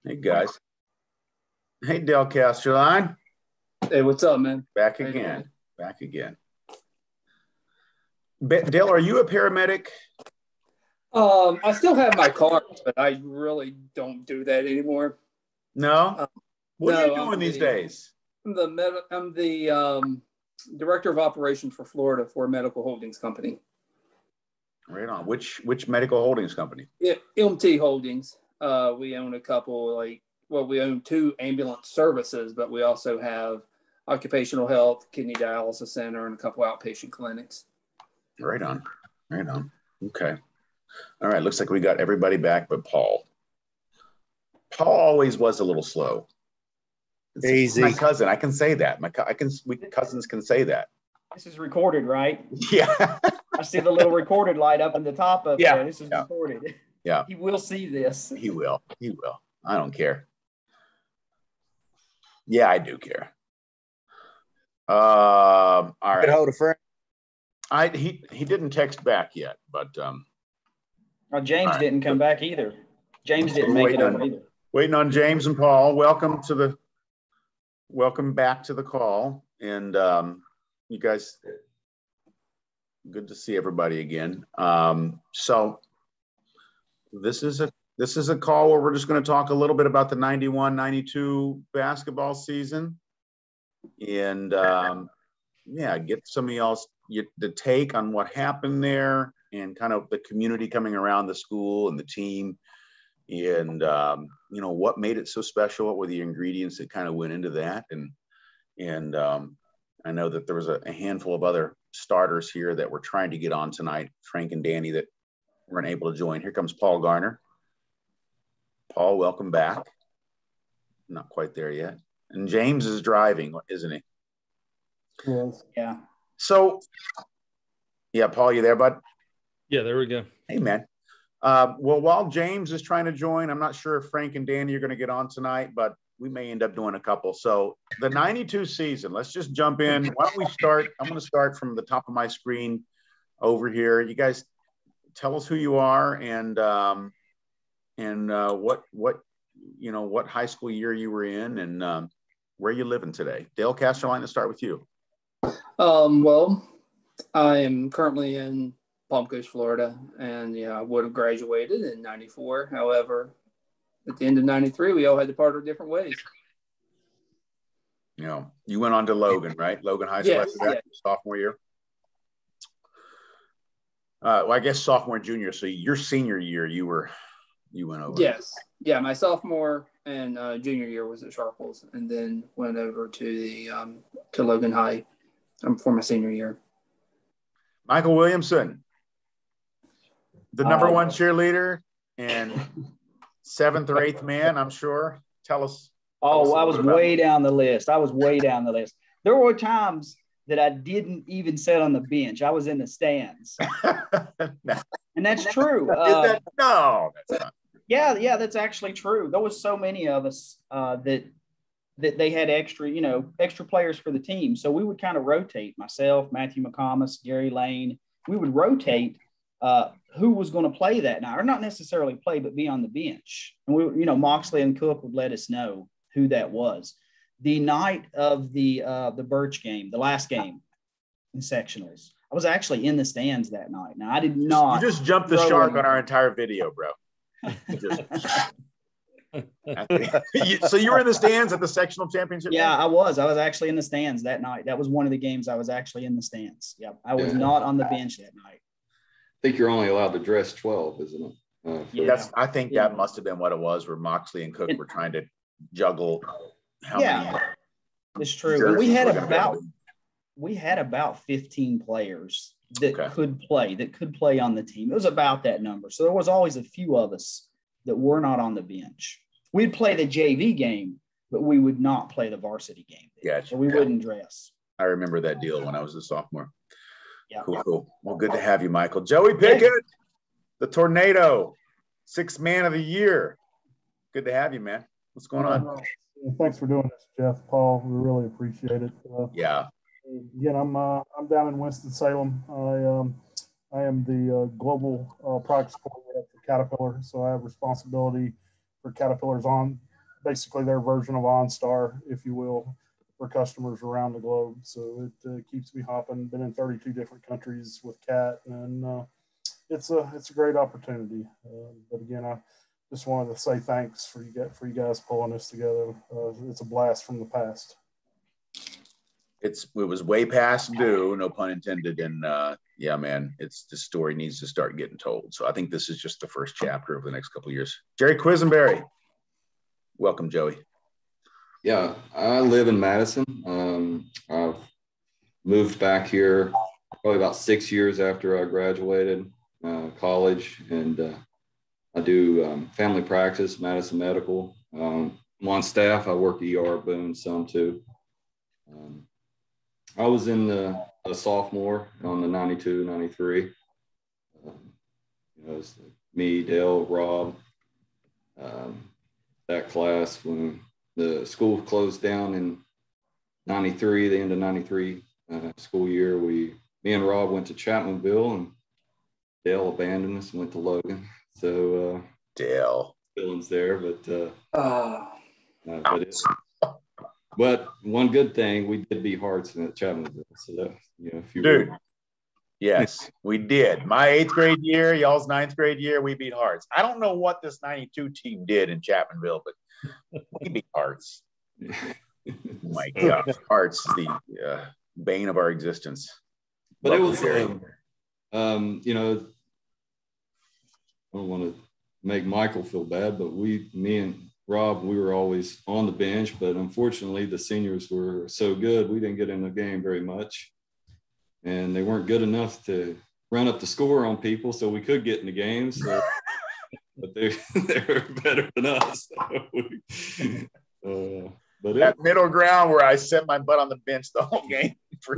Hey, guys. Hey, Dale Castelline. Hey, what's up, man? Back again. Back again. Dale, are you a paramedic? I still have my card, but I really don't do that anymore. No? What are you doing these days? I'm the director of operations for Florida for a medical holdings company. Right on. Which medical holdings company? Yeah, MT Holdings. We own a couple, we own 2 ambulance services, but we also have occupational health, kidney dialysis center, and a couple outpatient clinics. Right on. Right on. Okay. All right. Looks like we got everybody back but Paul. Paul always was a little slow. Easy. My cousin. I can say that. We cousins can say that. This is recorded, right? Yeah. I see the little recorded light up in the top of there. This is recorded. Yeah. He will see this. He will. He will. I don't care. Yeah, I do care. All right. Could hold a friend. He didn't text back yet, but James didn't come back either. James didn't make it over either. Waiting on James and Paul. Welcome back to the call. And you guys, good to see everybody again. So this is a call where we're just going to talk a little bit about the 91-92 basketball season. And get some of y'all's the take on what happened there and kind of the community coming around the school and the team and what made it so special. What were the ingredients that kind of went into that? And I know that there was a handful of other starters here that were trying to get on tonight, Frank and Danny, that weren't able to join. Here comes Paul Garner. Paul, welcome back. Not quite there yet. And James is driving, isn't he? Yes. Yeah. So, yeah, Paul, you there, bud? Yeah, there we go. Hey, man. Well, while James is trying to join, I'm not sure if Frank and Danny are going to get on tonight, but we may end up doing a couple. So the 92 season, let's just jump in. Why don't we start? I'm going to start from the top of my screen over here. You guys tell us who you are and what high school year you were in and where you living today. Dale Castelline, to start with you. Well, I am currently in Palm Coast, Florida, and I would have graduated in 94. However, at the end of 93, we all had to part our different ways. You went on to Logan, right? Logan High School Yes, after that, sophomore year. Well, I guess sophomore, junior. So your senior year, you went over. Yes. Yeah, my sophomore and junior year was at Sharples, and then went over to to Logan High for my senior year. Michael Williamson, the number one cheerleader and 7th or 8th man, I'm sure. Tell us. I was way down the list. There were times that I didn't even sit on the bench. I was in the stands. No. And that's true. No, that's not. Yeah, that's actually true. There was so many of us that they had extra players for the team. So we would kind of rotate. Myself, Matthew McComas, Gary Lane. We would rotate who was going to play that night, or not necessarily play, but be on the bench. And we, Moxley and Cook would let us know who that was. The night of the Birch game, the last game in sectionals, I was actually in the stands that night. Now I did not. You just jumped the shark on our entire video, bro. So you were in the stands at the sectional championship? Yeah, I was actually in the stands that night. That was one of the games I was actually in the stands. Yep. I was not on the bench that night. I think you're only allowed to dress 12, isn't it? I think that must have been what it was, where Moxley and Cook were trying to juggle how many. It's true. And we had about 15 players that could play on the team. It was about that number. So there was always a few of us that were not on the bench. We'd play the JV game, but we would not play the varsity game. Gotcha. Or we wouldn't dress. I remember that deal when I was a sophomore. Yeah. Cool. Well, good to have you, Michael. Joey Pickett, the Tornado, 6th man of the year. Good to have you, man. What's going on? Thanks for doing this, Jeff, Paul. We really appreciate it. Again, I'm down in Winston-Salem. I am the global products coordinator for Caterpillar, so I have responsibility for Caterpillar's basically their version of OnStar, if you will, for customers around the globe. So it keeps me hopping. Been in 32 different countries with Cat, and it's a great opportunity. But again, I just wanted to say thanks for you guys pulling this together. It's a blast from the past. It was way past due, no pun intended. And yeah, man, the story needs to start getting told. So I think this is just the first chapter of the next couple of years. Jerry Quisenberry. Welcome, Joey. Yeah, I live in Madison. I've moved back here probably about 6 years after I graduated college, and I do family practice, Madison Medical. I'm on staff. I work ER Boone some too. I was in a sophomore on the 92, 93. It was me, Dale, Rob, that class when the school closed down in 93, the end of 93 school year. Me and Rob went to Chapmanville, and Dale abandoned us and went to Logan. So Dale feelings there, but one good thing, we did beat Hartson at Chapmanville. So that, if you dude. Yes, we did. My 8th grade year, y'all's 9th grade year, we beat Hearts. I don't know what this 92 team did in Chapmanville, but we beat Hearts. Oh my God, Hearts is the bane of our existence. But it was, I don't want to make Michael feel bad, but me and Rob, we were always on the bench, but unfortunately the seniors were so good, we didn't get in the game very much. And they weren't good enough to run up the score on people, so we could get in the game. So, but they were better than us. But that middle ground where I set my butt on the bench the whole game for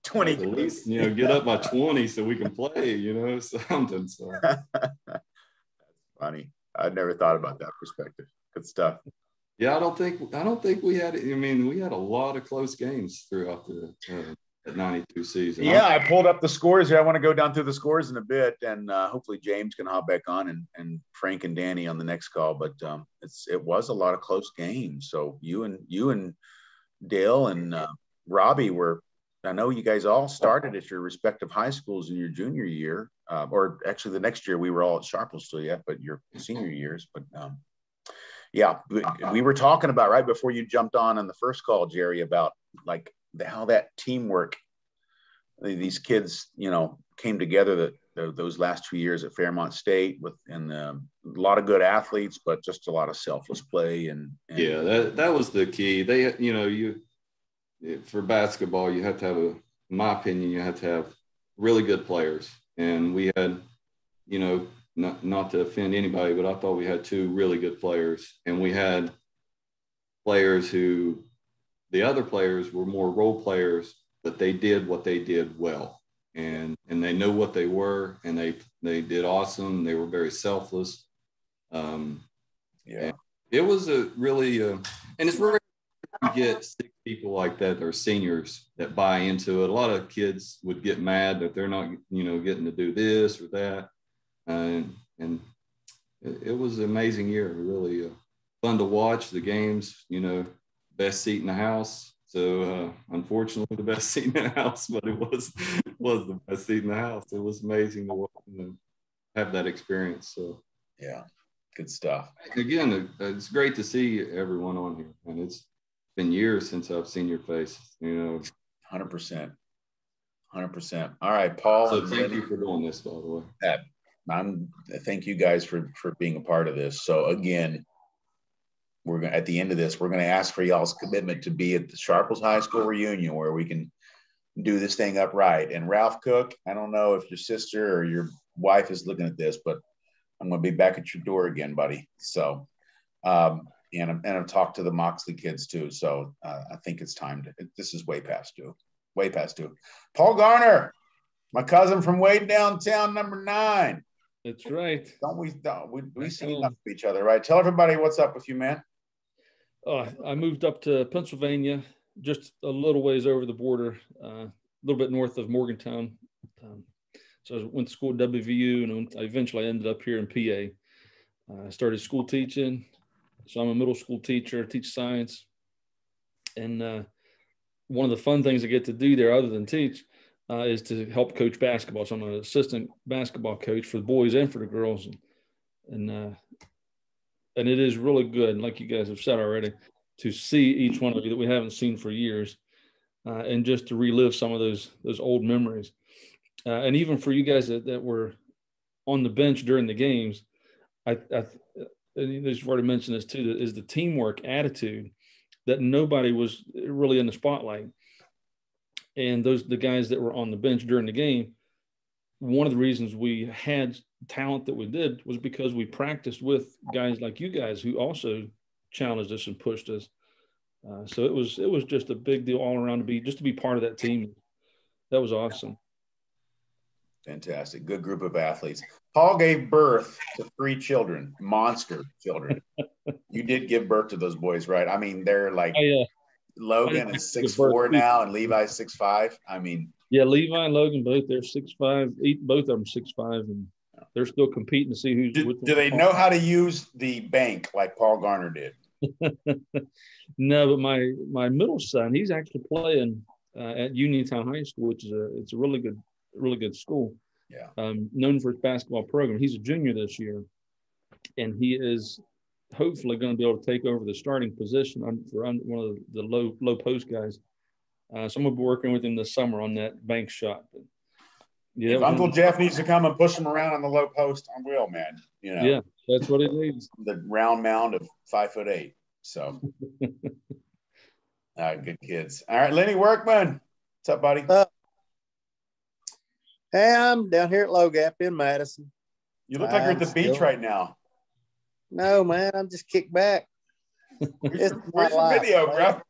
20 at least, get up by 20 so we can play, something. So that's funny. I'd never thought about that perspective. Good stuff. Yeah, I don't think we had. We had a lot of close games throughout the 92 season. Yeah, I pulled up the scores here. I want to go down through the scores in a bit, and hopefully James can hop back on, and Frank and Danny on the next call. But it was a lot of close games. So you and Dale and Robbie were. I know you guys all started at your respective high schools in your junior year, or actually the next year we were all at Sharples still yet, but your senior years. But yeah, we were talking about right before you jumped on the first call, Jerry, about like how that teamwork, these kids, came together those last 2 years at Fairmont State and a lot of good athletes, but just a lot of selfless play. And yeah, that was the key. They, for basketball, you have to have in my opinion, you have to have really good players. And we had, not to offend anybody, but I thought we had 2 really good players, and we had players who, the other players were more role players, but they did what they did well, and they knew what they were, and they did awesome. They were very selfless. Yeah, it was a really, and it's rare to get 6 people like that, or seniors that buy into it. A lot of kids would get mad that they're not, getting to do this or that, and it was an amazing year. Really fun to watch the games. Best seat in the house. So unfortunately, the best seat in the house, but it was the best seat in the house. It was amazing to watch and have that experience. So yeah, good stuff. Again, it's great to see everyone on here, and it's been years since I've seen your face. 100%. All right, Paul. So thank you for doing this, by the way. Thank you guys for being a part of this. So again, at the end of this, we're going to ask for y'all's commitment to be at the Sharples High School reunion, where we can do this thing up right. And Ralph Cook, I don't know if your sister or your wife is looking at this, but I'm going to be back at your door again, buddy. So, and I've talked to the Moxley kids too. So I think it's time this is way past due. Paul Garner, my cousin from way downtown, number 9. That's right. We see enough of each other, right? Tell everybody what's up with you, man. I moved up to Pennsylvania, just a little ways over the border, a little bit north of Morgantown. So I went to school at WVU, and I eventually ended up here in PA. I started school teaching, So I'm a middle school teacher, teach science. And one of the fun things I get to do there other than teach is to help coach basketball. So I'm an assistant basketball coach for the boys and for the girls. And it is really good, like you guys have said already, to see each one of you that we haven't seen for years, and just to relive some of those old memories. And even for you guys that were on the bench during the games, I you've already mentioned this too, is the teamwork attitude, that nobody was really in the spotlight. And the guys that were on the bench during the game, one of the reasons we had talent that we did was because we practiced with guys like you guys who also challenged us and pushed us. So it was just a big deal all around to be part of that team. That was awesome. Fantastic. Good group of athletes. Paul gave birth to 3 children, monster children. You did give birth to those boys, right? I mean, they're like Logan is 6'4" now, and Levi's 6'5". I mean, yeah, Levi and Logan both, they're 6'5". Both of them 6'5", and they're still competing to see who's. Do they know how to use the bank like Paul Garner did? No, but my middle son, he's actually playing at Uniontown High School, which is a really good school. Yeah. Known for its basketball program. He's a junior this year, and he is hopefully going to be able to take over the starting position for one of the low post guys. So I'm going to be working with him this summer on that bank shot. But, yeah, if Uncle Jeff needs to come and push him around on the low post, I will, man. You know. Yeah, that's what it needs. The round mound of 5'8". So, good kids. All right, Lenny Workman, what's up, buddy? Hey, I'm down here at Low Gap in Madison. You look like you're at the beach right now. No, man, I'm just kicked back. Where's your video, bro?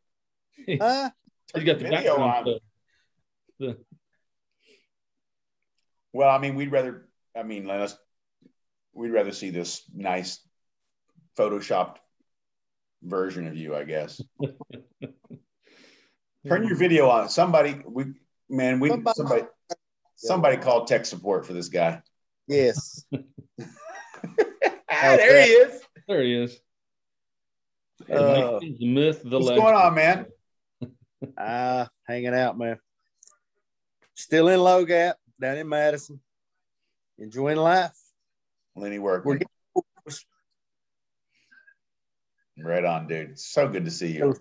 Huh? You got the video on. Well, I mean, we'd rather see this nice photoshopped version of you, I guess. Turn your video on. Somebody called tech support for this guy. Yes. There he is. There he is. The myth, the what's legend. going on, man? Hanging out, man. Still in Low Gap, down in Madison. Enjoying life. Lenny Workman. Right on, dude. So good to see you.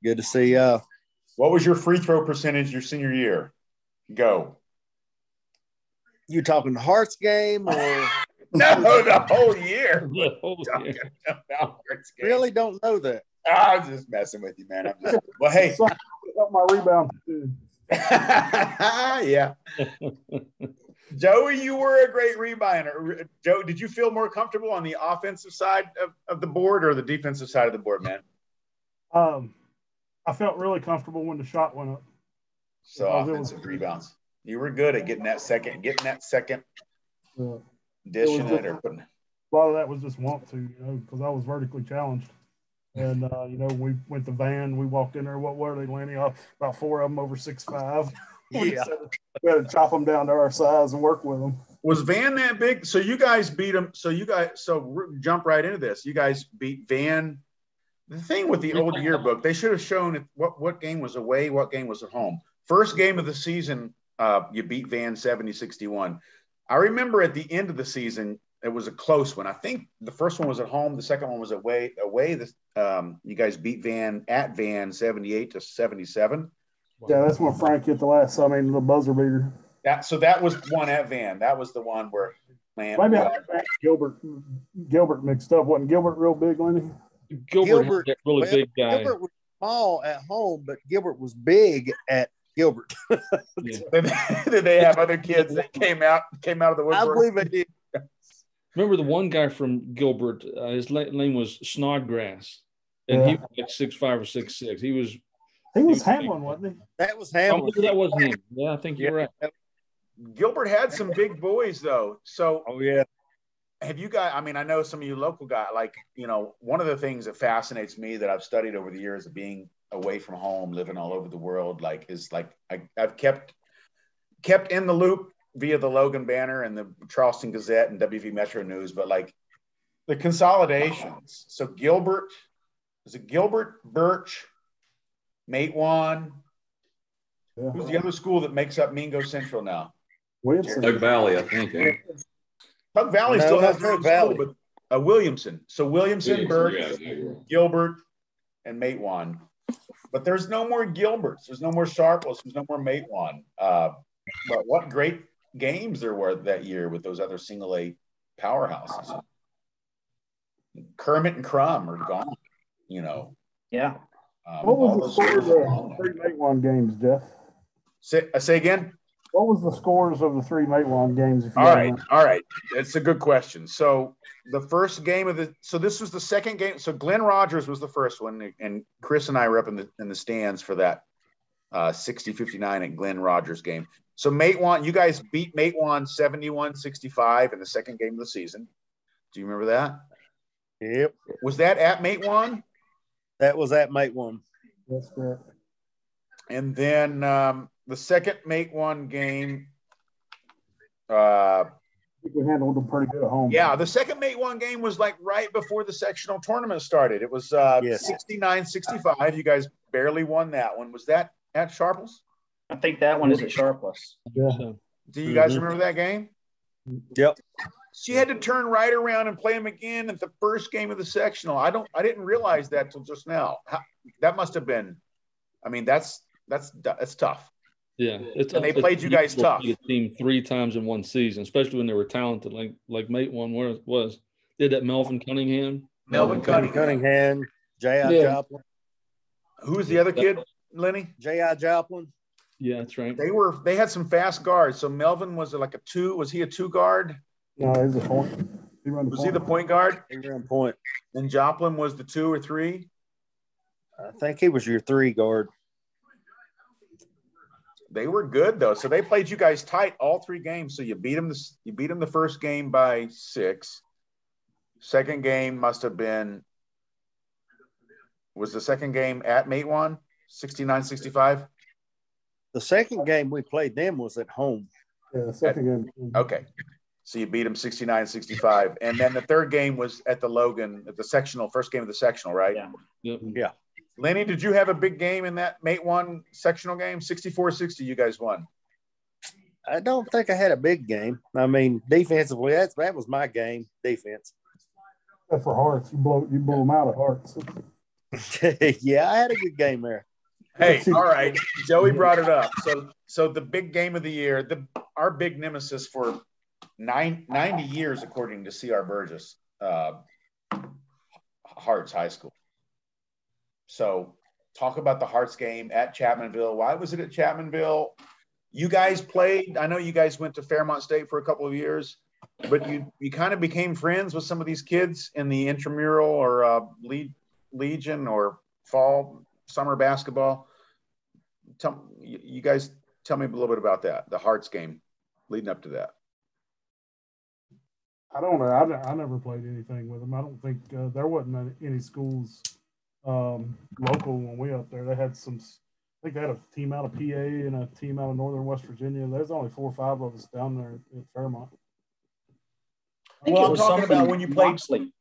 Good to see y'all. What was your free throw percentage your senior year? Go. You talking the Hearts game or? No, the whole year. The whole year. Really don't know that. I'm just messing with you, man. Well, hey. Got my rebound. Yeah. Joey, you were a great rebounder. Joe, did you feel more comfortable on the offensive side of the board or the defensive side of the board, man? I felt really comfortable when the shot went up. So offensive rebounds. You were good at getting that second, dishing it or putting. A lot of that was just want to, because I was vertically challenged. And, we went to Van. We walked in there. What were they, Lenny? About 4 of them over 6'5". Yeah. We had to chop them down to our size and work with them. Was Van that big? So you guys beat them. So jump right into this. You guys beat Van. The thing with the old yearbook, they should have shown what game was away, what game was at home. First game of the season, you beat Van 70-61. I remember at the end of the season, it was a close one. I think the first one was at home. The second one was away. You guys beat Van at Van 78-77. Yeah, that's when Frank hit the buzzer beater. That was one at Van. That was the one where maybe I had Gilbert mixed up. Wasn't Gilbert real big, Lenny? Gilbert really big guy. Gilbert was small at home, but Gilbert was big at Gilbert. Did they have other kids that came out of the woodwork? I believe they did. Remember the one guy from Gilbert? His name was Snodgrass, and he was like 6'5" or 6'6". He was Hamlin, wasn't he? That was Hamlin. That was him. Yeah, I think you're right. Gilbert had some big boys though. So yeah. Have you guys? I mean, I know some of you local guys. One of the things that fascinates me that I've studied over the years of being away from home, living all over the world, I've kept in the loop via the Logan Banner and the Charleston Gazette and WV Metro News, but the consolidations. So Gilbert, is it Gilbert, Birch, Matewan? Yeah. Who's the other school that makes up Mingo Central now? Williamson. Tug Valley, I think. Eh? Tug Valley No, still has not their own Tug Valley. school, but Williamson. So Williamson, Birch, Yeah. Gilbert, and Matewan. But there's no more Gilberts. There's no more Sharples. There's no more Matewan. But what great games there were that year with those other single A powerhouses. Kermit and Crum are gone, you know. Yeah. What all was the those score of schools are gone the now. 3 Matewan games, Jeff? Say again? What was the scores of the 3 Matewan games? If you All remember? right. It's a good question. So the first game this was the second game. So Glenn Rogers was the first one, and Chris and I were up in the stands for that 60-59 at Glenn Rogers game. So Matewan, you guys beat Matewan 71-65 in the second game of the season. Do you remember that? Yep. Was that at Matewan? That was at Matewan. That's correct. And then the second Matewan game. I think we handled them pretty good at home. Yeah, the second Matewan game was like right before the sectional tournament started. It was Yes. 69-65. You guys barely won that one. Was that at Sharples? I think that one is at Sharples. Yeah. So, Do you guys remember that game? Yep. She had to turn right around and play them again at the first game of the sectional. I didn't realize that till just now. That must have been. I mean, that's tough. yeah, And they played you guys tough. A team 3 times in one season, especially when they were talented, like Matewan was. They had that Melvin Cunningham. Melvin Cunningham, J.I. Yeah. Joplin. Who's the other kid, Lenny? J.I. Joplin. Yeah, that's right. They had some fast guards. So Melvin was like a 2. Was he a 2 guard? No, he was a point. Was he the point guard? He ran point. And Joplin was the 2 or 3? I think he was your 3 guard. They were good though. So they played you guys tight all 3 games. So you beat them the first game by 6. Second game must have been, was the second game at Matewan 69-65? The second game we played them was at home. Yeah, the second game. Okay. So you beat them 69-65. And then the third game was at the Logan, at the sectional, first game of the sectional, right? Yeah. Yep. Yeah. Lenny, did you have a big game in that Matewan sectional game? 64-60, you guys won. I don't think I had a big game. I mean, defensively, that was my game, defense. Except for Hearts, you blew them out of Hearts. Yeah, I had a good game there. Hey, all right. Joey brought it up. So the big game of the year, our big nemesis for 90 years, according to C.R. Burgess, Hearts High School. So talk about the Hearts game at Chapmanville. Why was it at Chapmanville? You guys played, I know you guys went to Fairmont State for a couple of years, but you kind of became friends with some of these kids in the intramural or Legion or fall, summer basketball. You guys tell me a little bit about that, the Hearts game leading up to that. I don't know. I never played anything with them. I don't think there wasn't any schools local when we up there. They had some. I think they had a team out of PA and a team out of Northern West Virginia. There's only 4 or 5 of us down there at Fairmont. I think Well, it I'm was talking something about when you played. Moxley.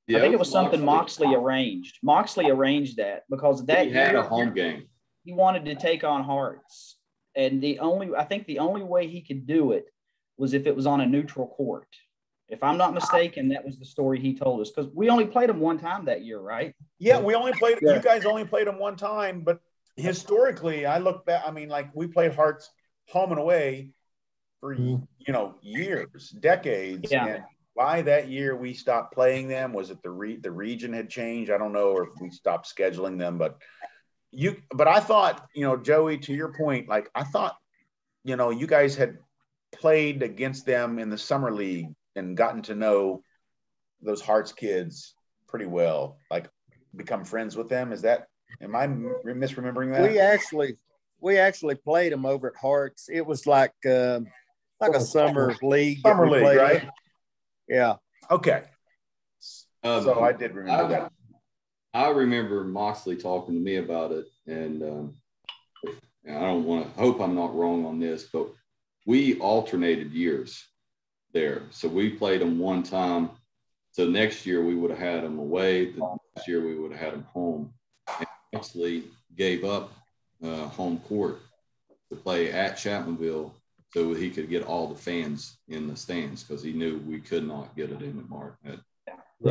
Yeah, I think it was something Moxley arranged. Moxley arranged that because that He had year a home game. he wanted to take on Hearts, and I think the only way he could do it was if it was on a neutral court. If I'm not mistaken, that was the story he told us because we only played him one time that year, right? Yeah, we only played. You guys only played them one time, but historically, I look back. I mean, like we played Hearts home and away for years, decades. Yeah. And why that year we stopped playing them? Was it the region had changed? I don't know, or if we stopped scheduling them. But I thought, Joey, to your point, like I thought, you guys had played against them in the summer league and gotten to know those Hearts kids pretty well, like become friends with them. Am I misremembering that? We actually played them over at Hearts. It was like a summer league. Summer league, right? Yeah. Okay. So I did remember that. I remember Moxley talking to me about it, and I hope I'm not wrong on this, but we alternated years there. So we played them one time So next year we would have had them away. The next year we would have had them home. And actually gave up home court to play at Chapmanville so he could get all the fans in the stands because he knew we could not get it in at Mark. Yeah,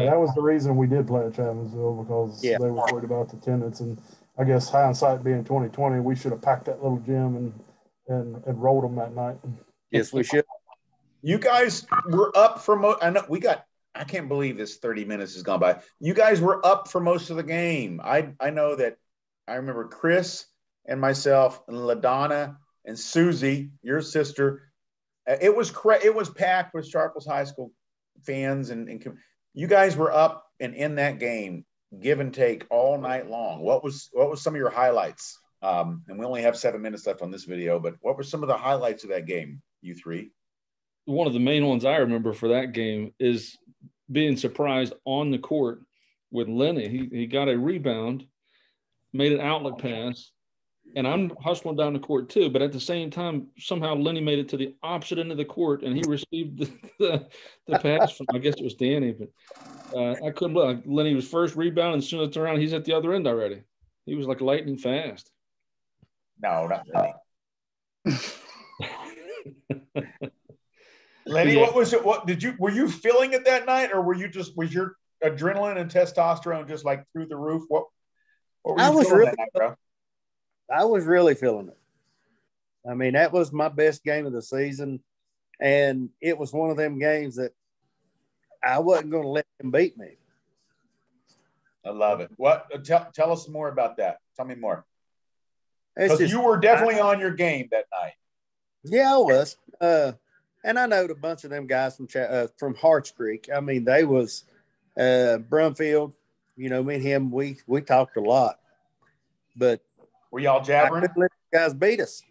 that was the reason we did play at Chapmansville because they were worried about the attendance. And I guess hindsight being 2020, we should have packed that little gym and rolled them that night. Yes, we should. You guys were up for I can't believe this 30 minutes has gone by. You guys were up for most of the game. I know that I remember Chris and myself and LaDonna and Susie, your sister. It was packed with Sharples High School fans and you guys were up and in that game, give and take all night long. What was some of your highlights? And we only have 7 minutes left on this video, but what were some of the highlights of that game, you three? One of the main ones I remember for that game is being surprised on the court with Lenny. He got a rebound, made an outlet pass, and I'm hustling down the court too. But at the same time, somehow Lenny made it to the opposite end of the court, and he received the pass from, I guess it was Danny. But I couldn't believe Lenny was first rebound, and as soon as I turned around, he's at the other end already. He was like lightning fast. No, not Lenny. Lenny, Yeah. what was it? Were you feeling it that night, or was your adrenaline and testosterone just like through the roof? What were you feeling that night, bro? I was really feeling it. I mean, that was my best game of the season, and it was one of them games that I wasn't going to let him beat me. I love it. Tell us more about that. Tell me more. Because you were definitely on your game that night. Yeah, I was. And I know a bunch of them guys from Harts Creek. I mean, they was Brumfield. You know, me and him, we talked a lot. But were y'all jabbering? I couldn't let the guys beat us.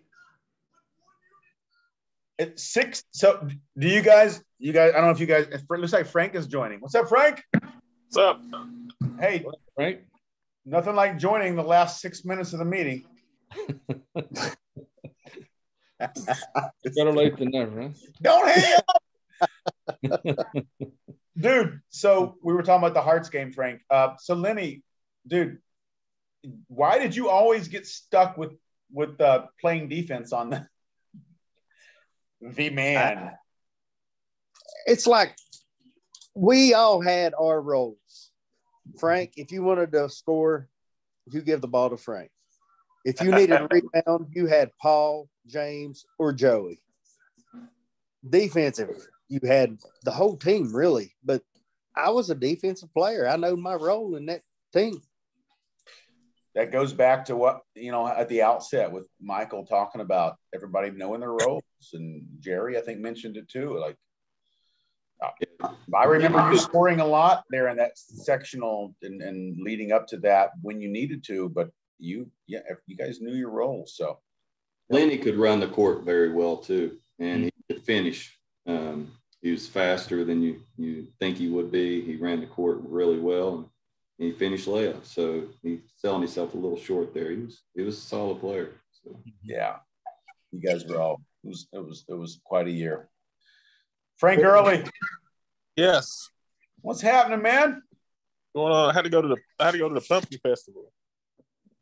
It's 6. So do you guys? I don't know if you guys. It looks like Frank is joining. What's up, Frank? What's up? Hey, Frank. Nothing like joining the last 6 minutes of the meeting. Better late than never, huh? Don't hang up. Dude, so we were talking about the Hearts game, Frank. So Lenny, dude, why did you always get stuck with playing defense on the man? It's like we all had our roles. Frank, if you wanted to score, you give the ball to Frank. If you needed a rebound, you had Paul, James, or Joey. Defensive, you had the whole team, really. But I was a defensive player. I know my role in that team. That goes back to what, at the outset with Michael talking about everybody knowing their roles. And Jerry, I think, mentioned it too. Like, I remember you scoring a lot there in that sectional and leading up to that when you needed to, but you guys knew your roles. So Lenny could run the court very well too, and he could finish. He was faster than you think he would be. He ran the court really well, and he finished layups. So he's selling himself a little short there. He was a solid player. So yeah, you guys were all. It was quite a year. Frank Early. Yes. What's happening, man? Going on. I had to go to the pumpkin festival.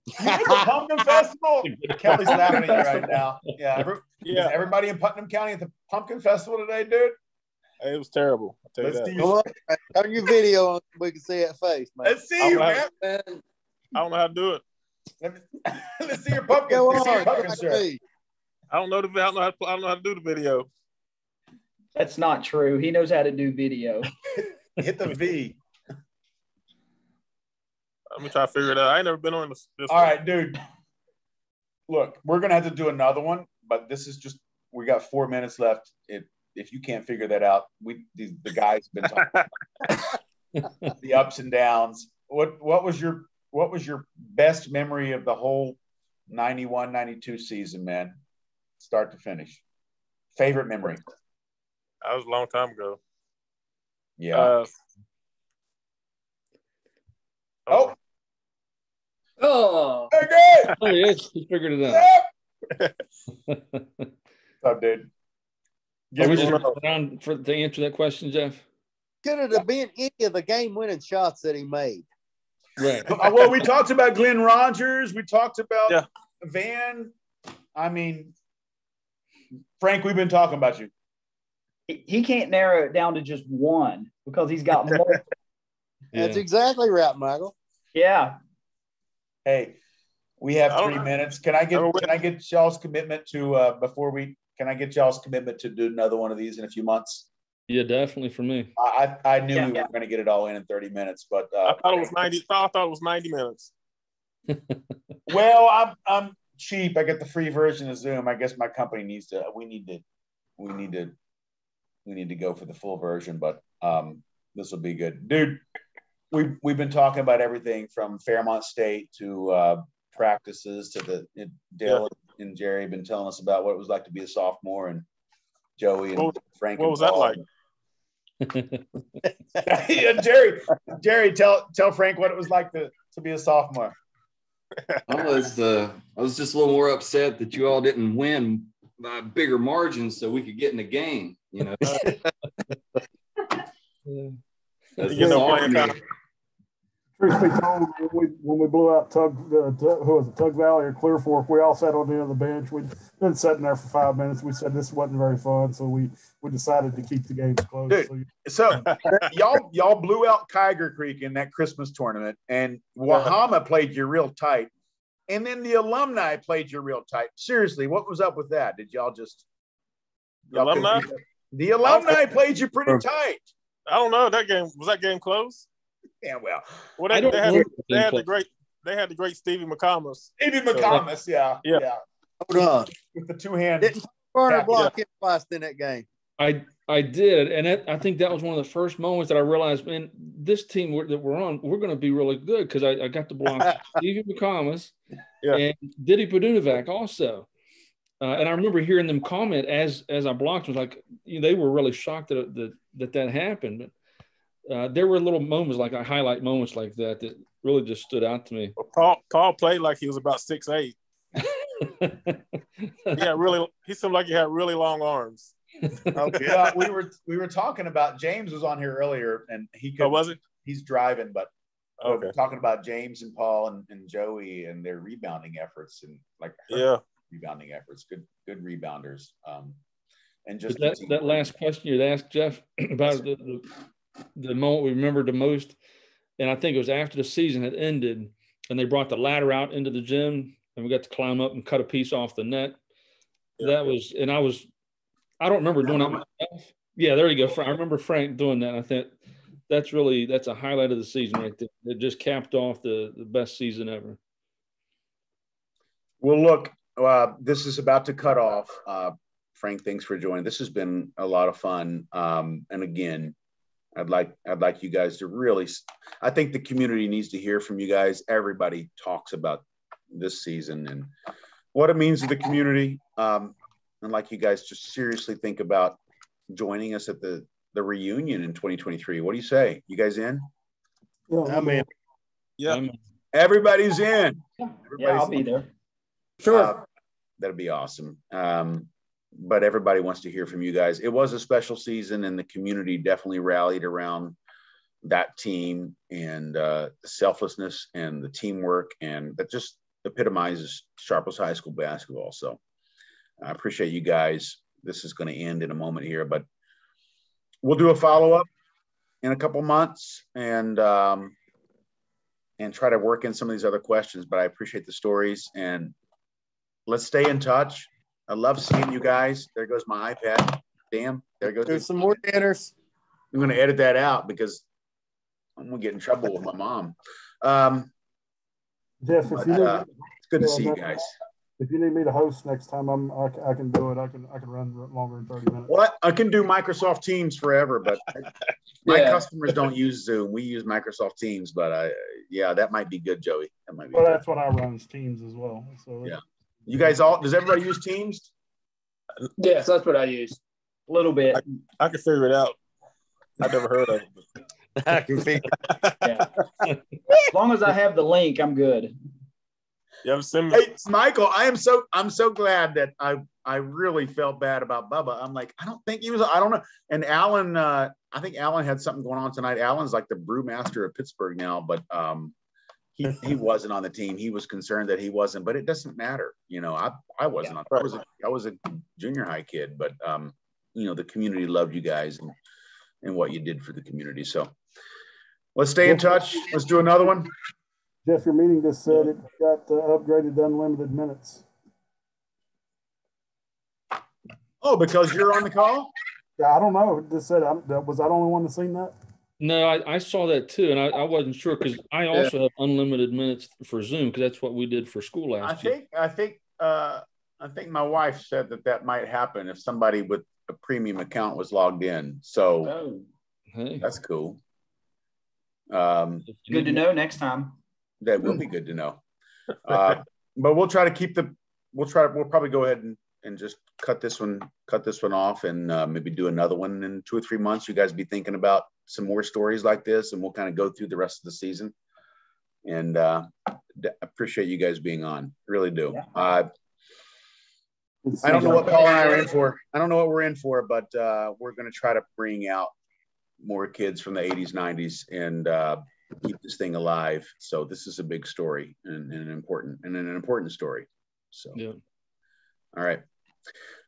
You went to the pumpkin festival? Kelly's laughing at you right now. Yeah. Everybody in Putnam County at the pumpkin festival today, dude? It was terrible. I'll tell you that. Come on, turn your video on so we can see that face, man. Let's see you, man. I don't know how to do it. Let's see your pumpkin. Shirt. I don't know how to do the video. That's not true. He knows how to do video. Hit the V. Let me try to figure it out. I ain't never been on this. All right, dude. Look, we're going to have to do another one, but we got 4 minutes left. If you can't figure that out, the guys have been talking the ups and downs. What was your best memory of the whole 91-92 season, man? Start to finish. Favorite memory? That was a long time ago. Yeah. Oh. Okay. Oh, yes, he figured it out. What's up, dude? Are we just around to answer that question, Jeff? could it have been any of the game-winning shots that he made? Right. Well, we talked about Glenn Rogers. We talked about Yeah. Van. I mean, Frank, we've been talking about you. He can't narrow it down to just one because he's got multiple. That's exactly right, Michael. Yeah. Hey, we have 3 minutes. Can I get y'all's commitment to can I get y'all's commitment to do another one of these in a few months? Yeah, definitely for me. I knew we weren't going to get it all in 30 minutes, but I thought it was 90. I thought it was 90 minutes. Well, I'm cheap. I get the free version of Zoom. I guess my company needs to. We need to go for the full version, but this will be good, dude. We've been talking about everything from Fairmont State to practices to Dale and Jerry have been telling us about what it was like to be a sophomore, and Joey and Frank. What was that like? Yeah, Jerry, tell Frank what it was like to be a sophomore. I was just a little more upset that you all didn't win by bigger margins so we could get in the game, you know. Truth be told, when we blew out Tug Valley or Clear Fork, we all sat on the end of the bench. We'd been sitting there for 5 minutes. We said this wasn't very fun, so we decided to keep the games close. Dude, so y'all blew out Kyger Creek in that Christmas tournament, and Wahama played you real tight, and then the alumni played you real tight. Seriously, what was up with that? Did y'all just the alumni? The alumni played you pretty tight. I don't know. That game close? Yeah, well, they had the great Stevie McComas. Yeah. Hold on. With the two-hand. Didn't Turner block it twice in that game? I did, and I think that was one of the first moments that I realized, man, this team that we're on, we're going to be really good because I got to block Stevie McComas and Diddy Padunovac also. And I remember hearing them comment as I blocked, was like, they were really shocked that happened. But there were little moments, like highlight moments like that really just stood out to me. Paul played like he was about 6'8". Yeah, he seemed like he had really long arms. Yeah, we were talking about James was on here earlier, and was it? He's driving, but okay. We were talking about James and Paul and Joey and their rebounding efforts and rebounding efforts, good rebounders. And just that last question you'd asked Jeff about the moment we remembered the most, and I think it was after the season had ended, and they brought the ladder out into the gym, and we got to climb up and cut a piece off the net. I don't remember doing that myself. Yeah, there you go. I remember Frank doing that. I think that's a highlight of the season right there. It just capped off the best season ever. Well, look, this is about to cut off. Frank, thanks for joining. This has been a lot of fun. And again, I'd like you guys to really, I think the community needs to hear from you guys. Everybody talks about this season and what it means to the community. And like you guys just seriously think about joining us at the reunion in 2023. What do you say? You guys in? Yeah, I'm in. Yeah. Everybody's in. I'll be there. Sure. That'd be awesome. But everybody wants to hear from you guys. It was a special season, and the community definitely rallied around that team and the selflessness and the teamwork, and that just epitomizes Sharples High School basketball. So I appreciate you guys. This is going to end in a moment here, but we'll do a follow-up in a couple months and try to work in some of these other questions. But I appreciate the stories, and let's stay in touch. I love seeing you guys. There goes my iPad. Damn, there goes. There's some more dinners. I'm going to edit that out because I'm going to get in trouble with my mom. Jeff, it's good to see you guys. If you need me to host next time, I can do it. I can run longer than 30 minutes. What? I can do Microsoft Teams forever, but my customers don't use Zoom. We use Microsoft Teams, but that might be good, Joey. That might be. Well, that's what I run is Teams as well. So yeah. You guys does everybody use Teams? Yes, that's what I use. A little bit. I can figure it out. I've never heard of it. I can figure yeah. As long as I have the link, I'm good. Yeah, hey, Michael, I'm so glad that I really felt bad about Bubba. I'm like, I don't think he was. I don't know. And Alan, I I think Alan had something going on tonight. Alan's like the brewmaster of Pittsburgh now, but he wasn't on the team. He was concerned that he wasn't, but it doesn't matter. You know, I wasn't on. I was a junior high kid, but you know, the community loved you guys and what you did for the community. So let's stay in touch. Let's do another one. Jeff, your meeting just said it got upgraded to unlimited minutes. Oh, because you're on the call? Yeah, I don't know. It just said, was I the only one that seen that? No, I saw that too, and I wasn't sure because I also have unlimited minutes for Zoom because that's what we did for school last year. I think my wife said that might happen if somebody with a premium account was logged in. So hey, that's cool. Good to know next time. That will be good to know. But we'll try to keep we'll probably go ahead and just cut this one off and maybe do another one in 2 or 3 months. You guys be thinking about some more stories like this, and we'll kind of go through the rest of the season. And appreciate you guys being on. Really do. Yeah. I don't know what Paul and I are in for. I don't know what we're in for, but we're going to try to bring out more kids from the 80s, 90s, and keep this thing alive. So this is a big story and an important story. So, yeah. All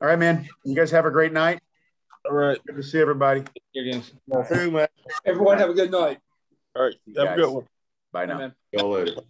right, man. You guys have a great night. All right. Good to see everybody. Hey, man. Everyone have a good night. All right. Have a good one. Bye now. See y'all later.